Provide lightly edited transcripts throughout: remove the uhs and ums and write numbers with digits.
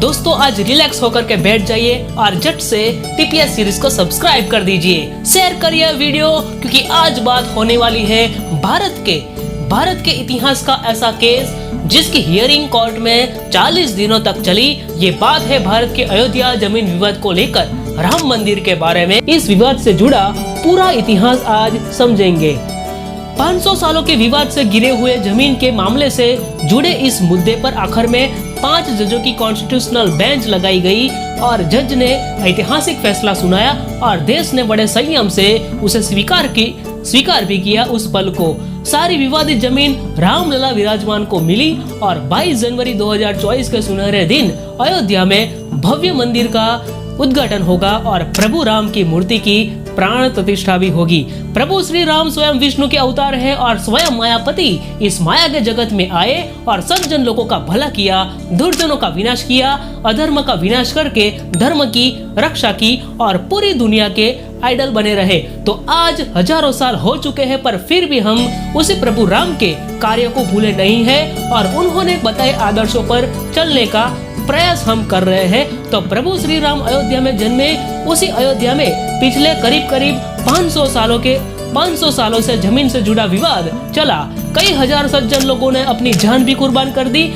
दोस्तों आज रिलैक्स होकर के बैठ जाइए और झट से टीपीएस सीरीज को सब्सक्राइब कर दीजिए, शेयर करिए वीडियो, क्योंकि आज बात होने वाली है भारत के इतिहास का ऐसा केस जिसकी हियरिंग कोर्ट में 40 दिनों तक चली। ये बात है भारत के अयोध्या जमीन विवाद को लेकर राम मंदिर के बारे में। इस विवाद से जुड़ा पूरा इतिहास आज समझेंगे। 500 सालों के विवाद से गिरे हुए जमीन के मामले से जुड़े इस मुद्दे पर आखिर में 5 जजों की कॉन्स्टिट्यूशनल बेंच लगाई गई और जज ने ऐतिहासिक फैसला सुनाया और देश ने बड़े संयम से उसे स्वीकार भी किया। उस पल को सारी विवादित जमीन रामलला विराजमान को मिली और 22 जनवरी 2024 के सुनहरे दिन अयोध्या में भव्य मंदिर का उद्घाटन होगा और प्रभु राम की मूर्ति की प्राण प्रतिष्ठा भी होगी। प्रभु श्री राम स्वयं विष्णु के अवतार है और स्वयं मायापति इस माया के जगत में आए और सज्जन लोगों का भला किया, दुर्जनों का विनाश किया, अधर्म का विनाश करके धर्म की रक्षा की और पूरी दुनिया के आइडल बने रहे। तो आज हजारों साल हो चुके हैं पर फिर भी हम उसी प्रभु राम के कार्य को भूले नहीं है और उन्होंने बताए आदर्शों पर चलने का प्रयास हम कर रहे हैं। तो प्रभु श्री राम अयोध्या में जन्मे, उसी अयोध्या में पिछले करीब 500 सालों से जमीन से जुड़ा विवाद चला। कई हजार सज्जन लोगों ने अपनी जान भी कुर्बान कर दी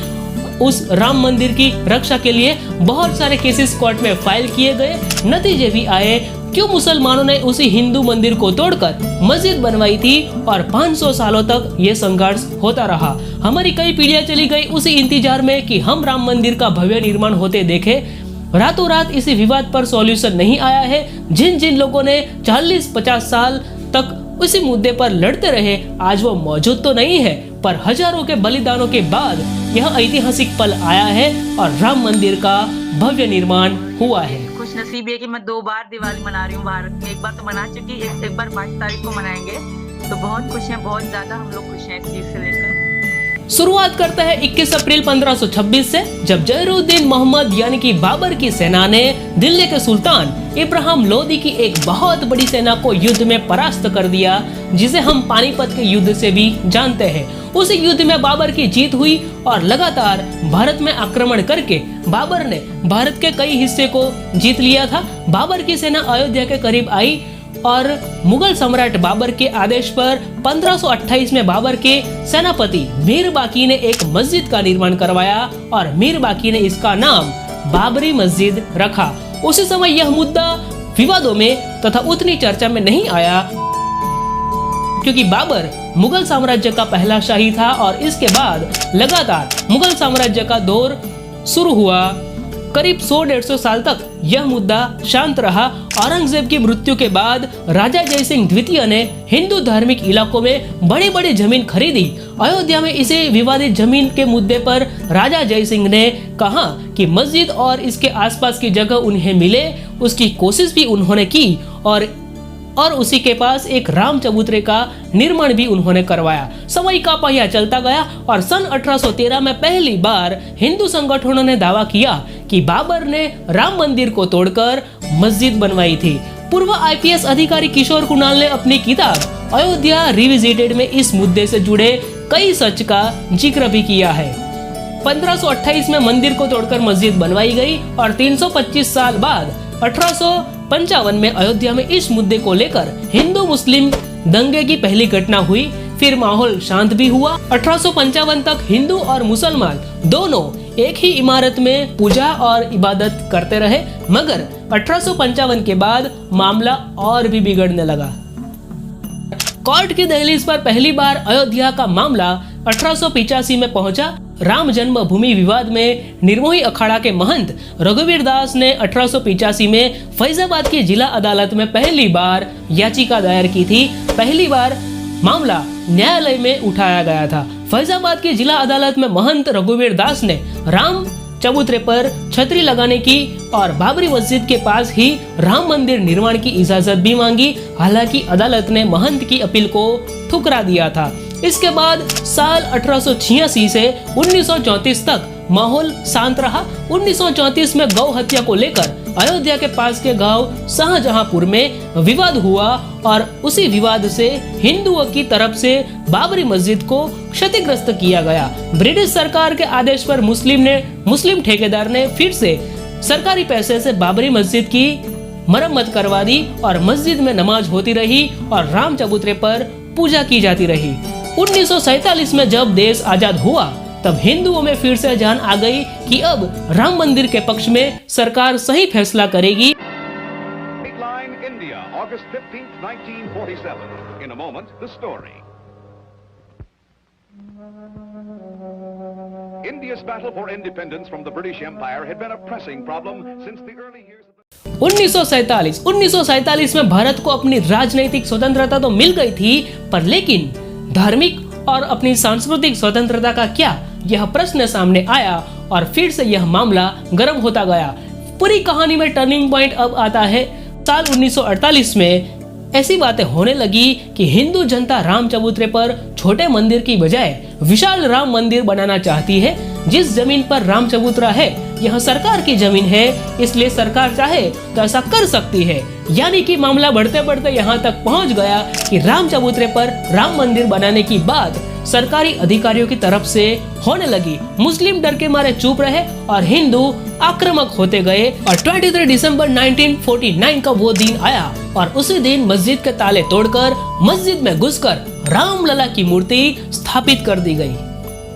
उस राम मंदिर की रक्षा के लिए। बहुत सारे केसेस कोर्ट में फाइल किए गए, नतीजे भी आए। क्यों मुसलमानों ने उसी हिंदू मंदिर को तोड़कर मस्जिद बनवाई थी और 500 सालों तक ये संघर्ष होता रहा। हमारी कई पीढ़ियां चली गई उसी इंतजार में कि हम राम मंदिर का भव्य निर्माण होते देखे। रातों रात इसी विवाद पर सॉल्यूशन नहीं आया है। जिन लोगों ने 40-50 साल तक उसी मुद्दे पर लड़ते रहे, आज वो मौजूद तो नहीं है पर हजारों के बलिदानों के बाद यह ऐतिहासिक पल आया है और राम मंदिर का भव्य निर्माण हुआ है। खुश नसीब है कि मैं 2 बार दिवाली मना रही हूँ भारत में। एक बार तो मना चुकी, एक बार 5 तारीख को मनाएंगे। तो बहुत खुश हैं, बहुत ज्यादा हम लोग खुश हैं इस चीज से लेकर। शुरुआत करता है 21 अप्रैल 1526 से, जब जहीरुद्दीन मोहम्मद यानी कि बाबर की सेना ने दिल्ली के सुल्तान इब्राहिम लोदी की एक बहुत बड़ी सेना को युद्ध में परास्त कर दिया, जिसे हम पानीपत के युद्ध से भी जानते हैं। उसी युद्ध में बाबर की जीत हुई और लगातार भारत में आक्रमण करके बाबर ने भारत के कई हिस्से को जीत लिया था। बाबर की सेना अयोध्या के करीब आई और मुगल सम्राट बाबर के आदेश पर 1528 में बाबर के सेनापति मीर बाकी ने एक मस्जिद का निर्माण करवाया और मीर बाकी ने इसका नाम बाबरी मस्जिद रखा। उसी समय यह मुद्दा विवादों में तथा उतनी चर्चा में नहीं आया, क्योंकि बाबर मुगल साम्राज्य का पहला शाही था और इसके बाद लगातार मुगल साम्राज्य का दौर शुरू हुआ। करीब 100-150 साल तक यह मुद्दा शांत रहा। औरंगजेब की मृत्यु के बाद राजा जयसिंह द्वितीय ने हिंदू धार्मिक इलाकों में बड़ी जमीन खरीदी। अयोध्या में इसी विवादित जमीन के मुद्दे पर राजा जयसिंह ने कहा कि मस्जिद और इसके आसपास की जगह उन्हें मिले, उसकी कोशिश भी उन्होंने की और उसी के पास एक राम चबूतरे का निर्माण भी उन्होंने करवाया। समय का पहिया चलता गया और सन 1813 में पहली बार हिंदू संगठनों ने दावा किया कि बाबर ने राम मंदिर को तोड़कर मस्जिद बनवाई थी। पूर्व आईपीएस अधिकारी किशोर कुणाल ने अपनी किताब अयोध्या रिविजिटेड में इस मुद्दे से जुड़े कई सच का जिक्र भी किया है। 1528 में मंदिर को तोड़कर मस्जिद बनवाई गई और 325 साल बाद 1855 में अयोध्या में इस मुद्दे को लेकर हिंदू मुस्लिम दंगे की पहली घटना हुई। फिर माहौल शांत भी हुआ। 1855 तक हिंदू और मुसलमान दोनों एक ही इमारत में पूजा और इबादत करते रहे, मगर 1855 के बाद मामला और भी बिगड़ने लगा। कोर्ट की दहलीज पर पहली बार अयोध्या का मामला 1885 में पहुंचा। राम जन्मभूमि विवाद में निर्मोही अखाड़ा के महंत रघुवीर दास ने 1885 में फैजाबाद की जिला अदालत में पहली बार याचिका दायर की थी। पहली बार मामला न्यायालय में उठाया गया था। फैजाबाद की जिला अदालत में महंत रघुवीर दास ने राम चबूतरे पर छतरी लगाने की और बाबरी मस्जिद के पास ही राम मंदिर निर्माण की इजाजत भी मांगी। हालांकि अदालत ने महंत की अपील को ठुकरा दिया था। इसके बाद साल 1886 से 1934 तक माहौल शांत रहा। 1934 में गौ हत्या को लेकर अयोध्या के पास के गांव शाहजहांपुर में विवाद हुआ और उसी विवाद से हिंदुओं की तरफ से बाबरी मस्जिद को क्षतिग्रस्त किया गया। ब्रिटिश सरकार के आदेश पर मुस्लिम ठेकेदार ने फिर से सरकारी पैसे से बाबरी मस्जिद की मरम्मत करवा दी और मस्जिद में नमाज होती रही और राम चबूतरे पर पूजा की जाती रही। 1947 में जब देश आजाद हुआ तब हिंदुओं में फिर से जान आ गई कि अब राम मंदिर के पक्ष में सरकार सही फैसला करेगी। India, August 15th, 1947. In a moment, the story. India's battle for independence from the British Empire had been a pressing problem since the early years of 1947 में भारत को अपनी राजनीतिक स्वतंत्रता तो मिल गई थी, पर लेकिन धार्मिक और अपनी सांस्कृतिक स्वतंत्रता का क्या, यह प्रश्न सामने आया और फिर से यह मामला गर्म होता गया। पूरी कहानी में टर्निंग पॉइंट अब आता है साल 1948 में। ऐसी बातें होने लगी कि हिंदू जनता राम चबूतरे पर छोटे मंदिर की बजाय विशाल राम मंदिर बनाना चाहती है। जिस जमीन पर राम चबूतरा है यह सरकार की जमीन है, इसलिए सरकार चाहे तो ऐसा कर सकती है। यानी कि मामला बढ़ते बढ़ते यहाँ तक पहुँच गया कि राम चबूतरे पर राम मंदिर बनाने की बात सरकारी अधिकारियों की तरफ से होने लगी। मुस्लिम डर के मारे चुप रहे और हिंदू आक्रामक होते गए और 23 दिसंबर 1949 का वो दिन आया और उसी दिन मस्जिद के ताले तोड़कर मस्जिद में घुसकर रामलला की मूर्ति स्थापित कर दी गई।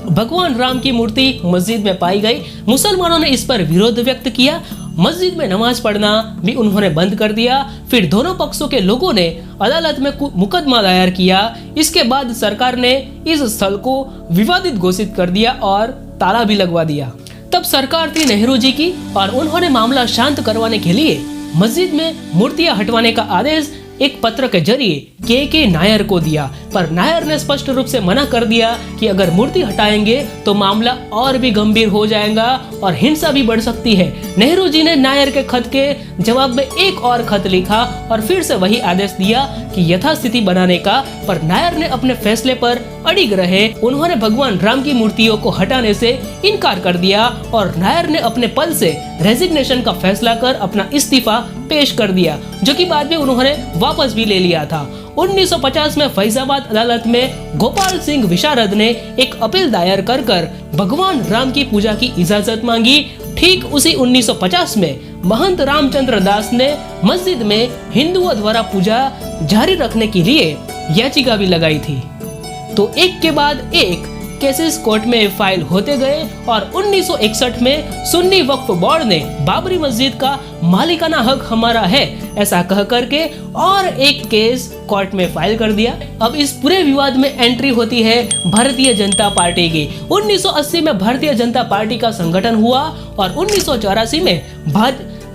भगवान राम की मूर्ति मस्जिद में पाई गई। मुसलमानों ने इस पर विरोध व्यक्त किया। मस्जिद में नमाज पढ़ना भी उन्होंने बंद कर दिया। फिर दोनों पक्षों के लोगों ने अदालत में मुकदमा दायर किया। इसके बाद सरकार ने इस स्थल को विवादित घोषित कर दिया और ताला भी लगवा दिया। तब सरकार थी नेहरू जी की और उन्होंने मामला शांत करवाने के लिए मस्जिद में मूर्तियां हटवाने का आदेश एक पत्र के जरिए के नायर को दिया, पर नायर ने स्पष्ट रूप से मना कर दिया कि अगर मूर्ति हटाएंगे तो मामला और भी गंभीर हो जाएगा और हिंसा भी बढ़ सकती है। नेहरू जी ने नायर के खत के जवाब में एक और खत लिखा और फिर से वही आदेश दिया कि यथास्थिति बनाने का, पर नायर ने अपने फैसले पर अड़िग रहे। उन्होंने भगवान राम की मूर्तियों को हटाने से इनकार कर दिया और नायर ने अपने पद से रेजिग्नेशन का फैसला कर अपना इस्तीफा पेश कर दिया, जो कि बाद में उन्होंने वापस भी ले लिया था। 1950 में फैजाबाद अदालत में गोपाल सिंह विशारद ने एक अपील दायर कर भगवान राम की पूजा की इजाजत मांगी। ठीक उसी 1950 में महंत रामचंद्र दास ने मस्जिद में हिंदुओं द्वारा पूजा जारी रखने के लिए याचिका भी लगाई थी। तो एक के बाद एक केसेस कोर्ट में फाइल होते गए और 1961 में सुन्नी वक्फ बोर्ड ने बाबरी मस्जिद का मालिकाना हक हमारा है ऐसा कह करके और एक केस कोर्ट में फाइल कर दिया। अब इस पूरे विवाद में एंट्री होती है भारतीय जनता पार्टी की। 1980 में भारतीय जनता पार्टी का संगठन हुआ और 1984 में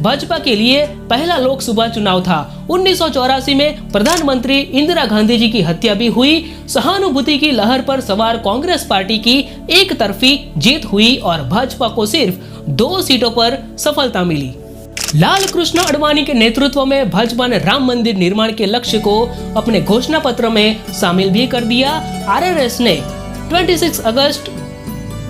भाजपा के लिए पहला लोकसभा चुनाव था। 1984 में प्रधानमंत्री इंदिरा गांधी जी की हत्या भी हुई। सहानुभूति की लहर पर सवार कांग्रेस पार्टी की एक तरफी जीत हुई और भाजपा को सिर्फ 2 सीटों पर सफलता मिली। लाल कृष्ण आडवाणी के नेतृत्व में भाजपा ने राम मंदिर निर्माण के लक्ष्य को अपने घोषणा पत्र में शामिल भी कर दिया। आरएसएस ने 26 अगस्त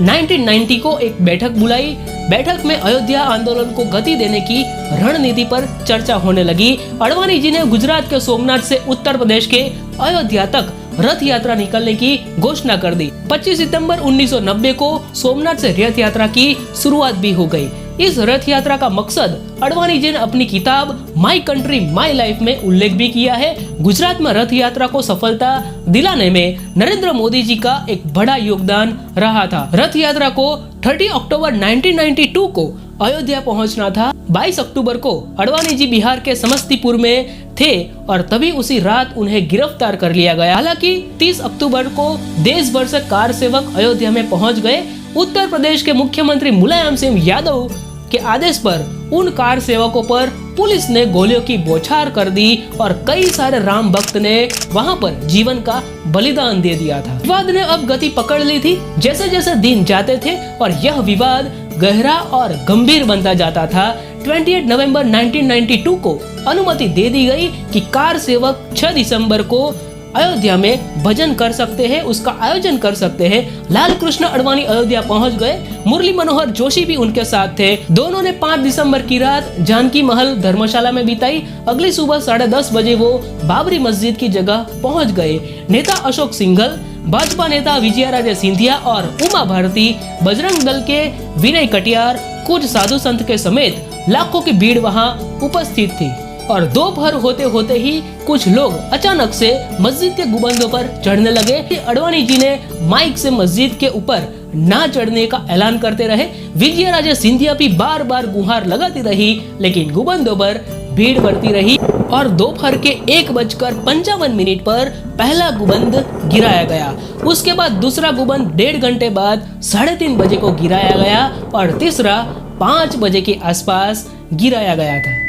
1990 को एक बैठक बुलाई। बैठक में अयोध्या आंदोलन को गति देने की रणनीति पर चर्चा होने लगी। आडवाणी जी ने गुजरात के सोमनाथ से उत्तर प्रदेश के अयोध्या तक रथ यात्रा निकलने की घोषणा कर दी। 25 सितंबर 1990 को सोमनाथ से रथ यात्रा की शुरुआत भी हो गई। इस रथ यात्रा का मकसद आडवाणी जी ने अपनी किताब माई कंट्री माई लाइफ में उल्लेख भी किया है। गुजरात में रथ यात्रा को सफलता दिलाने में नरेंद्र मोदी जी का एक बड़ा योगदान रहा था। रथ यात्रा को 30 अक्टूबर 1992 को अयोध्या पहुंचना था। 22 अक्टूबर को आडवाणी जी बिहार के समस्तीपुर में थे और तभी उसी रात उन्हें गिरफ्तार कर लिया गया। हालांकि 30 अक्टूबर को देश भर से कार सेवक अयोध्या में पहुंच गए। उत्तर प्रदेश के मुख्यमंत्री मुलायम सिंह यादव के आदेश पर उन कार सेवकों पर पुलिस ने गोलियों की बौछार कर दी और कई सारे राम भक्त ने वहां पर जीवन का बलिदान दे दिया था। विवाद ने अब गति पकड़ ली थी। जैसे जैसे दिन जाते थे और यह विवाद गहरा और गंभीर बनता जाता था। 28 नवंबर 1992 को अनुमति दे दी गई कि कार सेवक 6 दिसंबर को अयोध्या में भजन कर सकते हैं, उसका आयोजन कर सकते हैं। लाल कृष्ण आडवाणी अयोध्या पहुंच गए, मुरली मनोहर जोशी भी उनके साथ थे। दोनों ने 5 दिसंबर की रात जानकी महल धर्मशाला में बिताई। अगली सुबह 10:30 बजे वो बाबरी मस्जिद की जगह पहुंच गए। नेता अशोक सिंघल, भाजपा नेता विजयाराजे सिंधिया और उमा भारती, बजरंग दल के विनय कटियार, कुछ साधु संत के समेत लाखों की भीड़ वहां उपस्थित थी। और दोपहर होते होते ही कुछ लोग अचानक से मस्जिद के गुंबदों पर चढ़ने लगे। आडवाणी जी ने माइक से मस्जिद के ऊपर ना चढ़ने का ऐलान करते रहे। विजयाराजे सिंधिया भी बार बार गुहार लगाती रही, लेकिन गुंबदों पर भीड़ बढ़ती रही और दोपहर के 1:55 पर पहला गुंबद गिराया गया। उसके बाद दूसरा गुंबद 1.5 घंटे बाद 3:30 बजे को गिराया गया और तीसरा 5 बजे के आसपास गिराया गया था।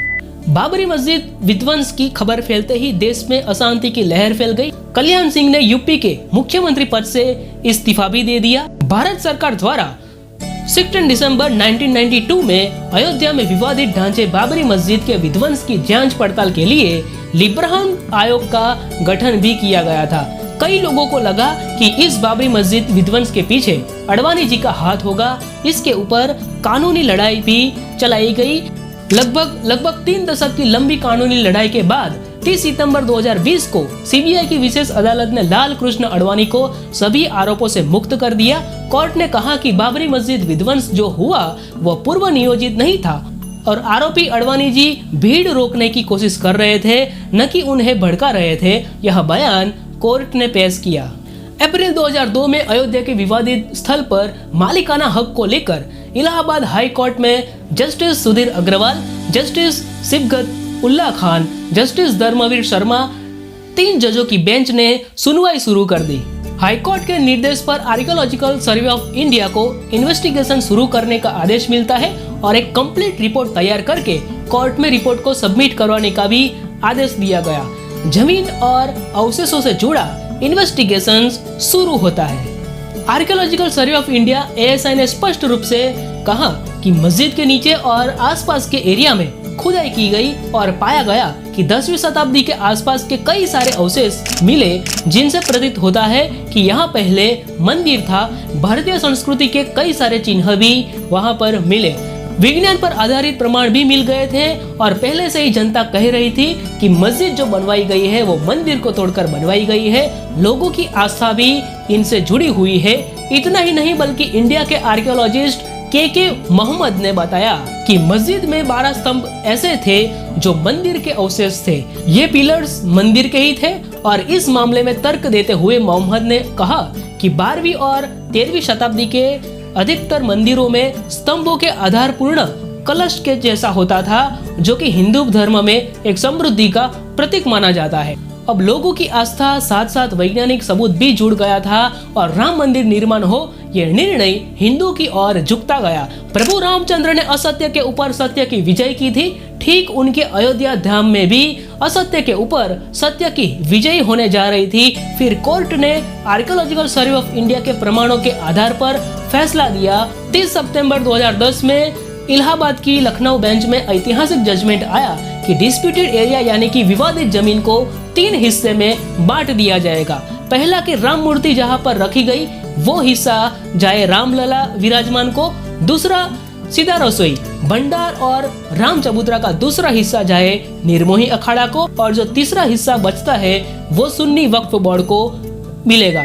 बाबरी मस्जिद विध्वंस की खबर फैलते ही देश में अशांति की लहर फैल गई। कल्याण सिंह ने यूपी के मुख्यमंत्री पद से इस्तीफा भी दे दिया। भारत सरकार द्वारा 16 दिसंबर 1992 में अयोध्या में विवादित ढांचे बाबरी मस्जिद के विध्वंस की जांच पड़ताल के लिए लिब्राहम आयोग का गठन भी किया गया था। कई लोगों को लगा कि इस बाबरी मस्जिद विध्वंस के पीछे आडवाणी जी का हाथ होगा। इसके ऊपर कानूनी लड़ाई भी चलाई गई। लगभग 3 दशक की लंबी कानूनी लड़ाई के बाद 30 सितंबर 2020 को सीबीआई की विशेष अदालत ने लाल कृष्ण आडवाणी को सभी आरोपों से मुक्त कर दिया। कोर्ट ने कहा कि बाबरी मस्जिद विध्वंस जो हुआ वह पूर्व नियोजित नहीं था और आरोपी आडवाणी जी भीड़ रोकने की कोशिश कर रहे थे, न कि उन्हें भड़का रहे थे। यह बयान कोर्ट ने पेश किया। अप्रैल 2002 में अयोध्या के विवादित स्थल पर मालिकाना हक को लेकर इलाहाबाद हाई कोर्ट में justice Sudhir Agarwal, justice Sibghat Ullah Khan, justice Dharamveer Sharma 3 जजों की बेंच ने सुनवाई शुरू कर दी। हाई कोर्ट के निर्देश पर आर्कियोलॉजिकल सर्वे ऑफ इंडिया को इन्वेस्टिगेशन शुरू करने का आदेश मिलता है और एक कंप्लीट रिपोर्ट तैयार करके कोर्ट में रिपोर्ट को सबमिट करवाने का भी आदेश दिया गया। जमीन और अवशेषों से जुड़ा इन्वेस्टिगेशन शुरू होता है। Archaeological survey of India ASI ने स्पष्ट रूप से कहा कि मस्जिद के नीचे और आसपास के एरिया में खुदाई की गई और पाया गया कि 10वीं शताब्दी के आसपास के कई सारे अवशेष मिले, जिनसे प्रतीत होता है कि यहाँ पहले मंदिर था। भारतीय संस्कृति के कई सारे चिन्ह भी वहाँ पर मिले। विज्ञान पर आधारित प्रमाण भी मिल गए थे और पहले से ही जनता कह रही थी कि मस्जिद जो बनवाई गई है वो मंदिर को तोड़कर बनवाई गई है। लोगों की आस्था भी इनसे जुड़ी हुई है। इतना ही नहीं बल्कि इंडिया के आर्कियोलॉजिस्ट के मोहम्मद ने बताया कि मस्जिद में 12 स्तंभ ऐसे थे जो मंदिर के अवशेष थे। ये पिलर्स मंदिर के ही थे और इस मामले में तर्क देते हुए मोहम्मद ने कहा कि 12वीं और 13वीं शताब्दी के अधिकतर मंदिरों में स्तंभों के आधार पूर्ण कलश के जैसा होता था, जो कि हिंदू धर्म में एक समृद्धि का प्रतीक माना जाता है। अब लोगों की आस्था साथ साथ वैज्ञानिक सबूत भी जुड़ गया था और राम मंदिर निर्माण हो यह निर्णय हिंदू की ओर झुकता गया। प्रभु रामचंद्र ने असत्य के ऊपर सत्य की विजय की थी। ठीक उनके अयोध्या धाम में भी असत्य के ऊपर सत्य की विजय होने जा रही थी। फिर कोर्ट ने आर्कियोलॉजिकल सर्वे ऑफ इंडिया के प्रमाणों के आधार पर फैसला दिया। 30 सितंबर 2010 में इलाहाबाद की लखनऊ बेंच में ऐतिहासिक जजमेंट आया कि डिस्प्यूटेड एरिया यानी कि विवादित जमीन को 3 हिस्से में बांट दिया जाएगा। पहला कि राम मूर्ति जहां पर रखी गई वो हिस्सा जाए रामलला विराजमान को, दूसरा सीधा रसोई भंडार और राम चबूतरा का दूसरा हिस्सा जाए निर्मोही अखाड़ा को, और जो तीसरा हिस्सा बचता है वो सुन्नी वक्फ बोर्ड को मिलेगा।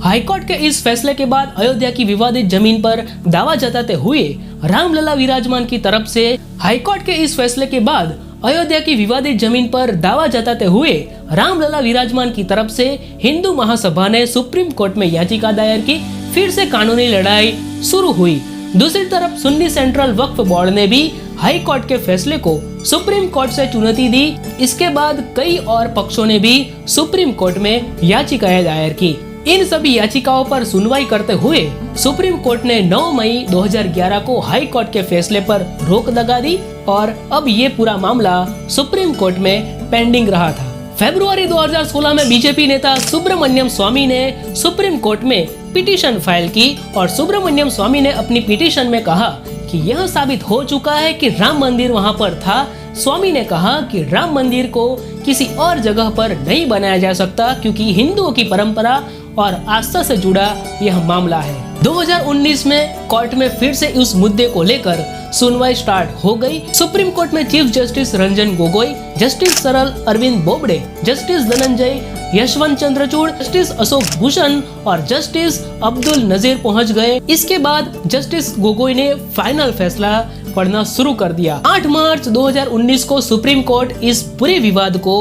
हाईकोर्ट के इस फैसले के बाद अयोध्या की विवादित जमीन पर दावा जताते हुए रामलला विराजमान की तरफ से हाईकोर्ट के इस फैसले के बाद अयोध्या की विवादित जमीन पर दावा जताते हुए रामलला विराजमान की तरफ से हिंदू महासभा ने सुप्रीम कोर्ट में याचिका दायर की। फिर से कानूनी लड़ाई शुरू हुई। दूसरी तरफ सुन्नी सेंट्रल वक्फ बोर्ड ने भी हाई कोर्ट के फैसले को सुप्रीम कोर्ट से चुनौती दी। इसके बाद कई और पक्षों ने भी सुप्रीम कोर्ट में याचिकाएं दायर की। इन सभी याचिकाओं पर सुनवाई करते हुए सुप्रीम कोर्ट ने 9 मई 2011 को हाई कोर्ट के फैसले पर रोक लगा दी और अब ये पूरा मामला सुप्रीम कोर्ट में पेंडिंग रहा था। फरवरी 2016 में बीजेपी नेता सुब्रमण्यम स्वामी ने सुप्रीम कोर्ट में पिटीशन फाइल की और सुब्रमण्यम स्वामी ने अपनी पिटीशन में कहा कि यह साबित हो चुका है कि राम मंदिर वहां पर था। स्वामी ने कहा कि राम मंदिर को किसी और जगह पर नहीं बनाया जा सकता, क्योंकि हिंदुओं की परंपरा और आस्था से जुड़ा यह मामला है। 2019 में कोर्ट में फिर से उस मुद्दे को लेकर सुनवाई स्टार्ट हो गई। सुप्रीम कोर्ट में chief justice Ranjan Gogoi, justice सरल अरविंद बोबडे, जस्टिस धनंजय यशवंत चंद्रचूड़, जस्टिस अशोक भूषण और जस्टिस अब्दुल नजीर पहुंच गए। इसके बाद जस्टिस गोगोई ने फाइनल फैसला पढ़ना शुरू कर दिया। 8 मार्च 2019 को सुप्रीम कोर्ट इस पूरे विवाद को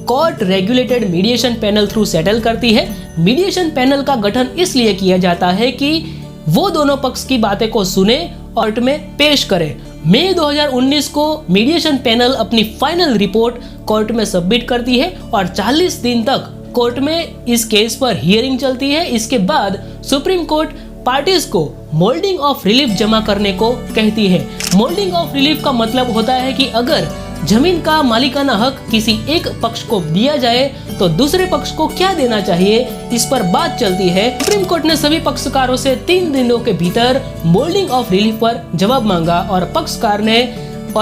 court regulated mediation panel through settle करती है। मीडिएशन पैनल का गठन इसलिए किया जाता है कि वो दोनों पक्ष की बातें को सुने और कोर्ट में पेश करे। मई 2019 को मीडिएशन पैनल अपनी फाइनल रिपोर्ट कोर्ट में सबमिट करती है और 40 दिन तक कोर्ट में इस केस पर हियरिंग चलती है। इसके बाद सुप्रीम कोर्ट पार्टीज को मोल्डिंग ऑफ रिलीफ जमा करने को कहती है। मोल्डिंग ऑफ रिलीफ का मतलब होता है कि अगर जमीन का मालिकाना हक किसी एक पक्ष को दिया जाए तो दूसरे पक्ष को क्या देना चाहिए, इस पर बात चलती है। सुप्रीम कोर्ट ने सभी पक्षकारों से 3 दिनों के भीतर मोल्डिंग ऑफ रिलीफ पर जवाब मांगा और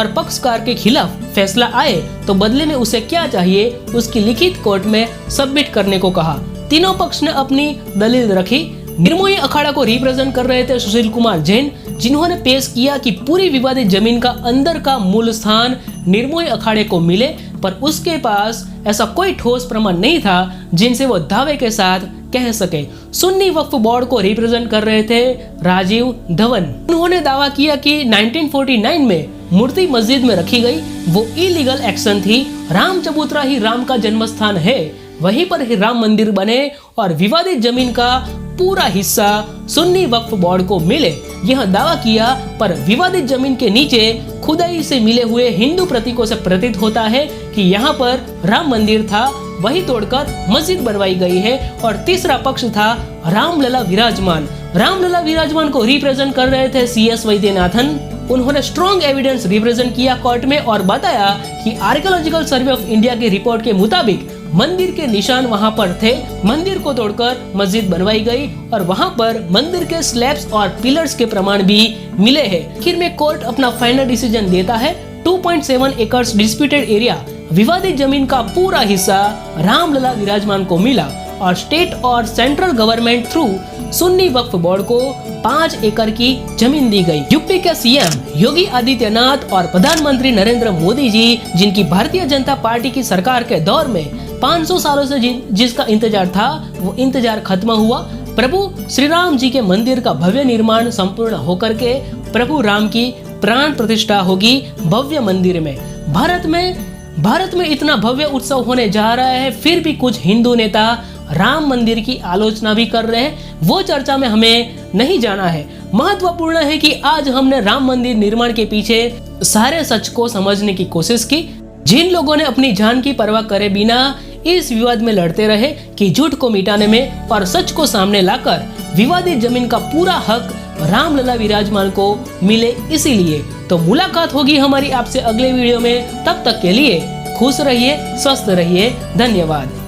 पक्षकार के खिलाफ फैसला आए तो बदले में उसे क्या चाहिए उसकी लिखित कोर्ट में सबमिट करने को कहा। तीनों पक्ष ने अपनी दलील रखी। निर्मोही अखाड़ा को रिप्रेजेंट कर रहे थे सुशील कुमार जैन, जिन्होंने पेश किया कि पूरी विवादित जमीन का अंदर का मूल स्थान निर्मोही अखाड़े को मिले, पर उसके पास ऐसा कोई ठोस प्रमाण नहीं था जिनसे वो दावे के साथ कह सके। सुन्नी वक्फ बोर्ड को रिप्रेजेंट कर रहे थे राजीव धवन। उन्होंने दावा किया कि 1949 में मूर्ति मस्जिद में रखी गई, वो इलीगल एक्शन थी। राम चबूतरा ही राम का जन्म स्थान है, वहीं पर ही राम मंदिर बने और विवादित जमीन का पूरा हिस्सा सुन्नी वक्फ बोर्ड को मिले, यह दावा किया। पर विवादित जमीन के नीचे खुदाई से मिले हुए हिंदू प्रतीकों से प्रतीत होता है कि यहाँ पर राम मंदिर था, वही तोड़कर मस्जिद बनवाई गई है। और तीसरा पक्ष था रामलला विराजमान। रामलला विराजमान को रिप्रेजेंट कर रहे थे CS वैद्यनाथन। उन्होंने स्ट्रॉन्ग एविडेंस रिप्रेजेंट किया कोर्ट में और बताया कि आर्कियोलॉजिकल सर्वे ऑफ इंडिया की रिपोर्ट के मुताबिक मंदिर के निशान वहां पर थे। मंदिर को तोड़कर मस्जिद बनवाई गई और वहां पर मंदिर के स्लैब्स और पिलर्स के प्रमाण भी मिले हैं। आखिर में कोर्ट अपना फाइनल डिसीजन देता है। 2.7 एकर्स डिस्प्यूटेड एरिया, विवादित जमीन का पूरा हिस्सा रामलला विराजमान को मिला और स्टेट और सेंट्रल गवर्नमेंट थ्रू सुन्नी वक्फ बोर्ड को 5 एकड़ की जमीन दी गई। यूपी के CM योगी आदित्यनाथ और प्रधानमंत्री नरेंद्र मोदी जी, जिनकी भारतीय जनता पार्टी की सरकार के दौर में 500 सालों से जिसका इंतजार था, वो इंतजार खत्म हुआ। प्रभु श्री राम जी के मंदिर का भव्य निर्माण संपूर्ण होकर के प्रभु राम की प्राण प्रतिष्ठा होगी भव्य मंदिर में। भारत में इतना भव्य उत्सव होने जा रहा है, फिर भी कुछ हिंदू नेता राम मंदिर की आलोचना भी कर रहे हैं। वो चर्चा में हमें नहीं जाना है। महत्वपूर्ण है कि आज हमने राम मंदिर निर्माण के पीछे सारे सच को समझने की कोशिश की। जिन लोगों ने अपनी जान की परवाह करे बिना इस विवाद में लड़ते रहे कि झूठ को मिटाने में और सच को सामने लाकर विवादित जमीन का पूरा हक रामलला विराजमान को मिले, इसीलिए। तो मुलाकात होगी हमारी आपसे अगले वीडियो में। तब तक के लिए खुश रहिए, स्वस्थ रहिए। धन्यवाद।